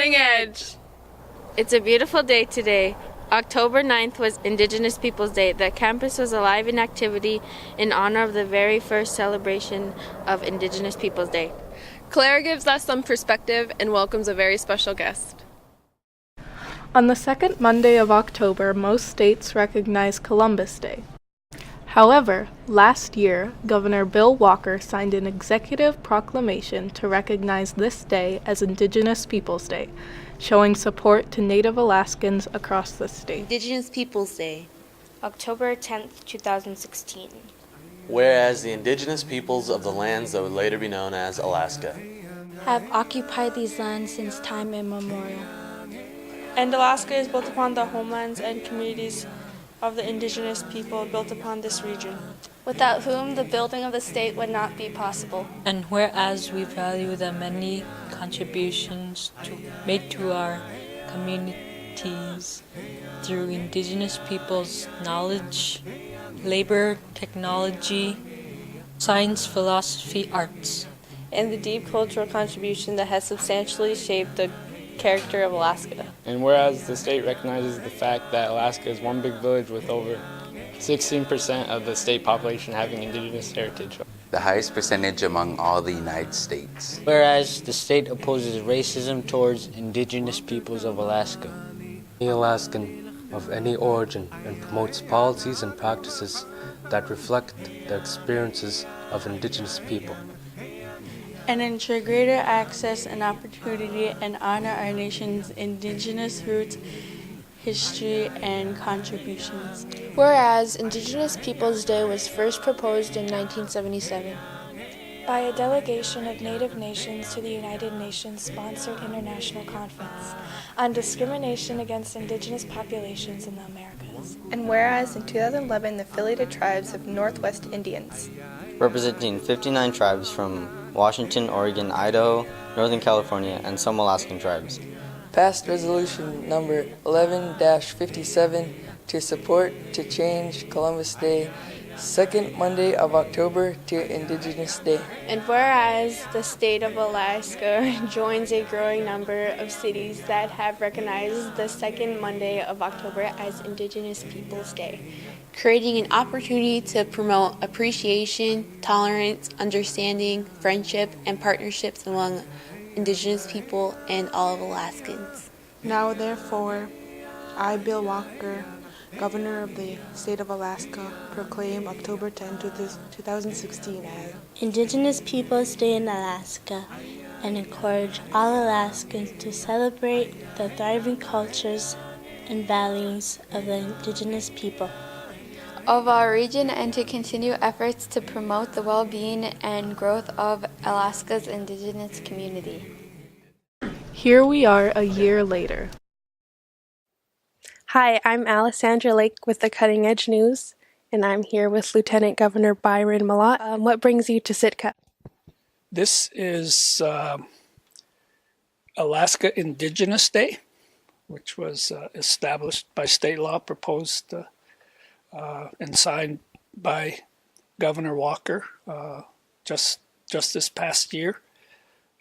Cutting Edge. It's a beautiful day today. October 9th was Indigenous Peoples Day. The campus was alive in activity in honor of the very first celebration of Indigenous Peoples Day. Claire gives us some perspective and welcomes a very special guest. On the second Monday of October, most states recognize Columbus Day. However, last year, Governor Bill Walker signed an executive proclamation to recognize this day as Indigenous Peoples Day, showing support to Native Alaskans across the state. Indigenous Peoples Day, October 10th, 2016. Whereas the indigenous peoples of the lands that would later be known as Alaska Have occupied these lands since time immemorial. And Alaska is built upon the homelands and communities of the indigenous people built upon this region, Without whom the building of the state would not be possible. And whereas we value the many contributions made to our communities through Indigenous peoples' knowledge, labor, technology, science, philosophy, arts, and the deep cultural contribution that has substantially shaped the character of Alaska. And whereas the state recognizes the fact that Alaska is one big village with over 16% of the state population having indigenous heritage. The highest percentage among all the United States. Whereas the state opposes racism towards indigenous peoples of Alaska. Any Alaskan of any origin and promotes policies and practices that reflect the experiences of indigenous people. And ensure greater access and opportunity and honor our nation's indigenous roots, history, and contributions. Whereas Indigenous Peoples Day was first proposed in 1977 by a delegation of Native nations to the United Nations-sponsored international conference on discrimination against indigenous populations in the Americas. And whereas in 2011 the affiliated tribes of Northwest Indians, representing 59 tribes from Washington, Oregon, Idaho, Northern California, and some Alaskan tribes, passed resolution number 11-57 to support to change Columbus Day, second Monday of October, to Indigenous Day. And whereas the state of Alaska joins a growing number of cities that have recognized the second Monday of October as Indigenous Peoples Day, creating an opportunity to promote appreciation, tolerance, understanding, friendship, and partnerships among Indigenous people and all of Alaskans. Now therefore, I, Bill Walker, Governor of the State of Alaska, proclaim October 10, 2016 as Indigenous Peoples Day in Alaska, and encourage all Alaskans to celebrate the thriving cultures and values of the indigenous people of our region, and to continue efforts to promote the well-being and growth of Alaska's indigenous community. Here we are a year later. Hi, I'm Alessandra Lake with the Cutting Edge News, and I'm here with Lieutenant Governor Byron Malott. What brings you to Sitka? This is Alaska Indigenous Day, which was established by state law, proposed and signed by Governor Walker just this past year,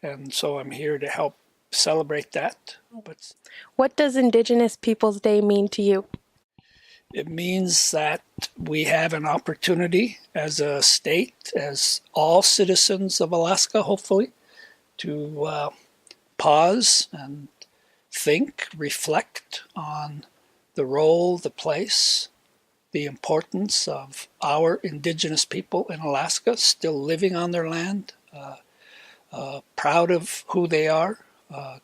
and so I'm here to help celebrate that. But what does Indigenous Peoples Day mean to you? It means that we have an opportunity as a state, as all citizens of Alaska, hopefully, to pause and think, reflect on the role, the place, the importance of our indigenous people in Alaska, still living on their land, proud of who they are,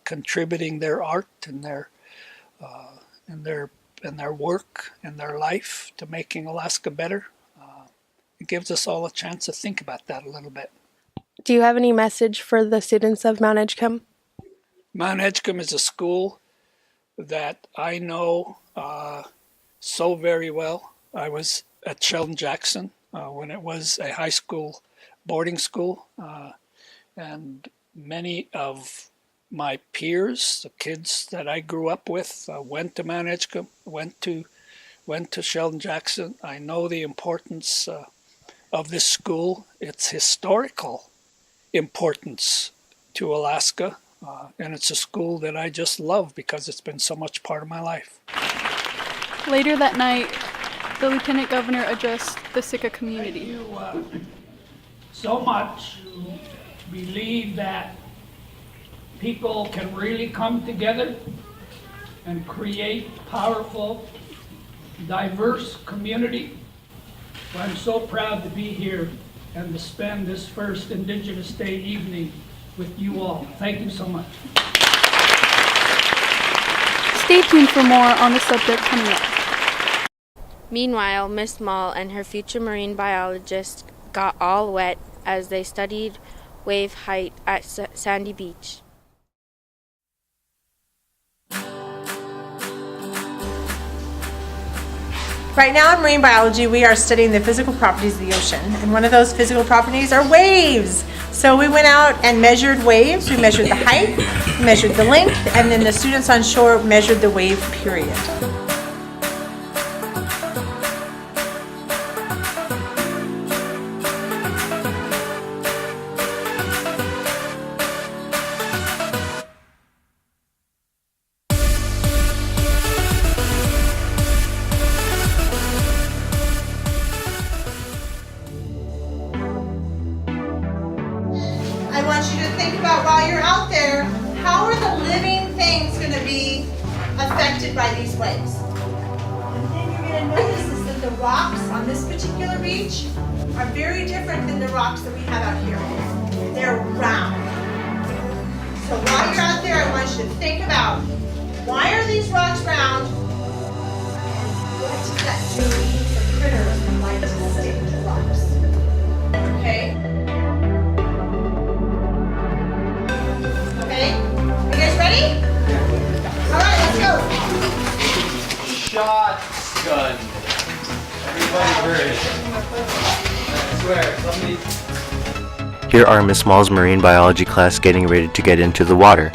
contributing their art and their work and their life to making Alaska better. It gives us all a chance to think about that a little bit. Do you have any message for the students of Mount Edgecombe? Mount Edgecombe is a school that I know so very well. I was at Sheldon Jackson when it was a high school boarding school, and many of my peers, the kids that I grew up with, went to Mount Edgecombe, went to Sheldon Jackson. I know the importance of this school, its historical importance to Alaska, And it's a school that I just love because it's been so much part of my life. Later that night, the Lieutenant Governor addressed the Sitka community. You so much believe that people can really come together and create powerful, diverse community. I'm so proud to be here and to spend this first Indigenous Day evening with you all. Thank you so much. Stay tuned for more on the subject coming up. Meanwhile, Miss Mall and her future marine biologist got all wet as they studied wave height at Sandy Beach. Right now in marine biology, we are studying the physical properties of the ocean, and one of those physical properties are waves. So we went out and measured waves. We measured the height, we measured the length, and then the students on shore measured the wave period. I want you to think about while you're out there, how are the living things going to be affected by these waves? The thing you're going to notice is that the rocks on this particular beach are very different than the rocks that we have out here. They're round. So while you're out there, I want you to think about, why are these rocks round? What does that do for critters who like to stick to rocks? Okay? Okay, you guys ready? All right, let's go. Shotgun. Everybody heard it. I swear, somebody. Here are Miss Mall's marine biology class getting ready to get into the water.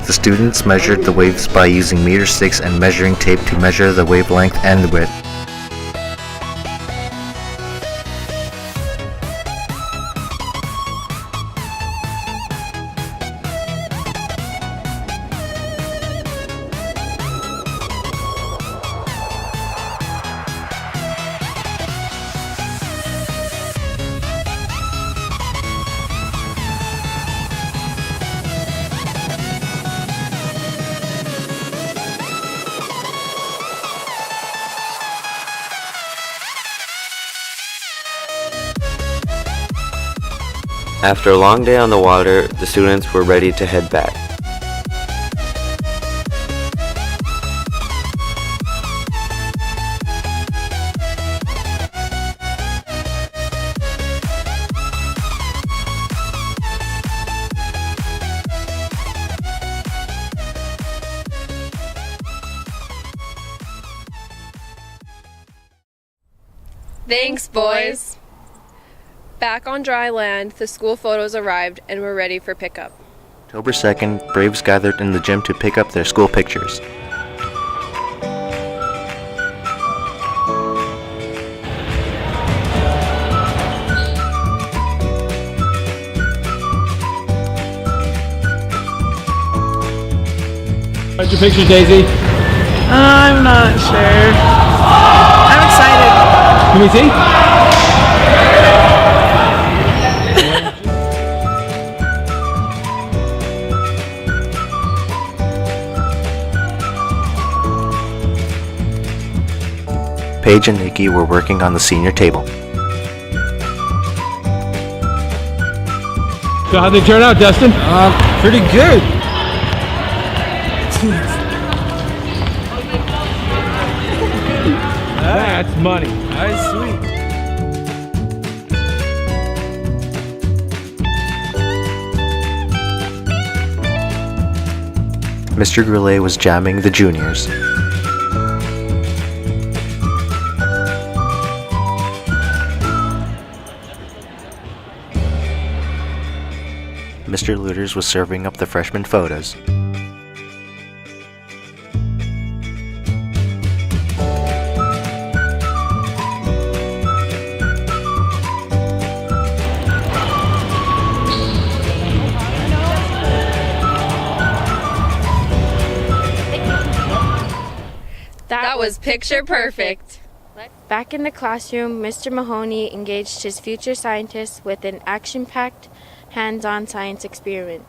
The students measured the waves by using meter sticks and measuring tape to measure the wavelength and width. After a long day on the water, the students were ready to head back. Thanks, boys. Back on dry land, the school photos arrived and were ready for pickup. October 2nd, Braves gathered in the gym to pick up their school pictures. What's your picture, Daisy? I'm not sure. I'm excited. Let me see. Paige and Nikki were working on the senior table. So how'd they turn out, Dustin? Pretty good. That's money. That's sweet. Mr. Goulet was jamming the juniors. Mr. Looters was serving up the freshman photos. That was picture perfect. Back in the classroom, Mr. Mahoney engaged his future scientists with an action-packed, hands-on science experiment.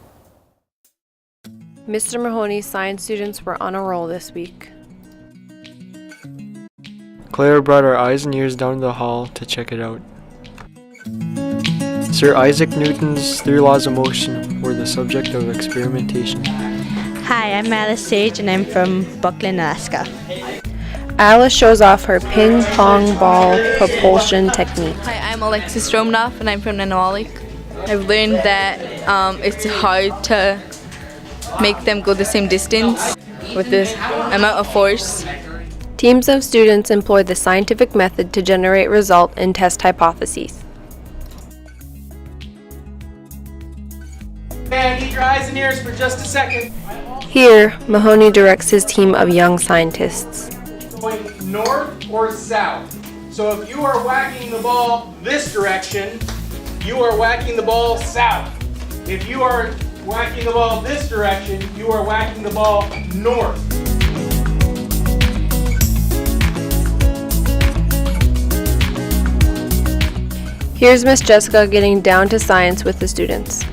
Mr. Mahoney's science students were on a roll this week. Claire brought our eyes and ears down the hall to check it out. Sir Isaac Newton's 3 laws of motion were the subject of experimentation. Hi, I'm Alice Sage and I'm from Buckland, Alaska. Alice shows off her ping pong ball propulsion technique. Hi, I'm Alexis Stromnoff and I'm from Nanawalik. I've learned that it's hard to make them go the same distance with this amount of force. Teams of students employ the scientific method to generate result and test hypotheses. And keep your eyes and ears for just a second. Here, Mahoney directs his team of young scientists. Going north or south. So if you are whacking the ball this direction, you are whacking the ball south. If you are whacking the ball this direction, you are whacking the ball north. Here's Miss Jessica getting down to science with the students.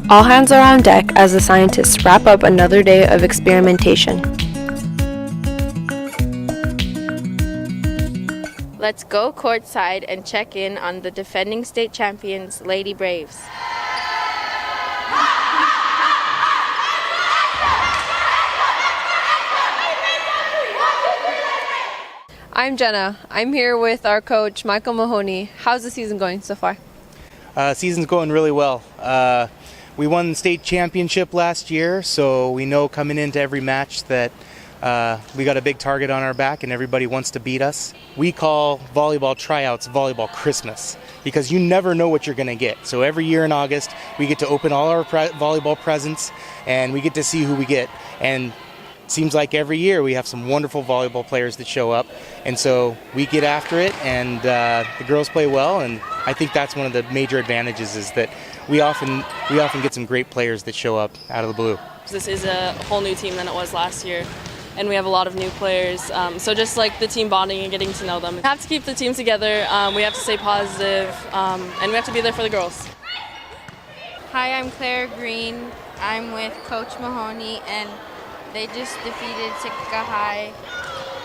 All hands are on deck as the scientists wrap up another day of experimentation. Let's go courtside and check in on the defending state champions, Lady Braves. I'm Jenna. I'm here with our coach, Michael Mahoney. How's the season going so far? Season's going really well. We won the state championship last year, so we know coming into every match that we got a big target on our back and everybody wants to beat us. We call volleyball tryouts volleyball Christmas because you never know what you're going to get. So every year in August, we get to open all our volleyball presents and we get to see who we get. And seems like every year we have some wonderful volleyball players that show up, and so we get after it, and the girls play well, and I think that's one of the major advantages is that we often get some great players that show up out of the blue. This is a whole new team than it was last year, and we have a lot of new players, so just like the team bonding and getting to know them. We have to keep the team together, we have to stay positive, and we have to be there for the girls. Hi, I'm Claire Green. I'm with Coach Mahoney, and they just defeated Sitka High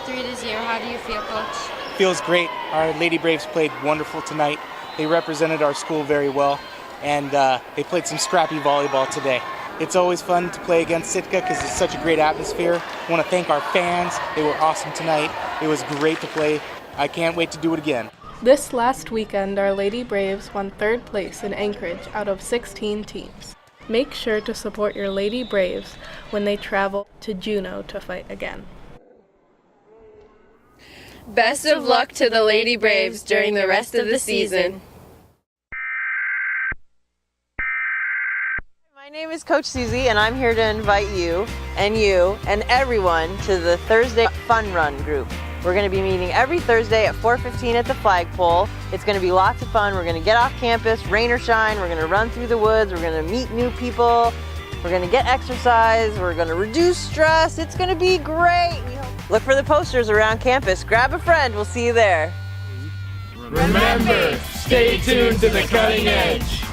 3-0. How do you feel, Coach? Feels great. Our Lady Braves played wonderful tonight. They represented our school very well, and they played some scrappy volleyball today. It's always fun to play against Sitka because it's such a great atmosphere. I want to thank our fans. They were awesome tonight. It was great to play. I can't wait to do it again. This last weekend, our Lady Braves won 3rd place in Anchorage out of 16 teams. Make sure to support your Lady Braves when they travel to Juneau to fight again. Best of luck to the Lady Braves during the rest of the season. My name is Coach Susie, and I'm here to invite you and everyone to the Thursday Fun Run group. We're going to be meeting every Thursday at 4:15 at the flagpole. It's going to be lots of fun. We're going to get off campus, rain or shine. We're going to run through the woods. We're going to meet new people. We're going to get exercise. We're going to reduce stress. It's going to be great. Look for the posters around campus. Grab a friend. We'll see you there. Remember, stay tuned to the cutting edge.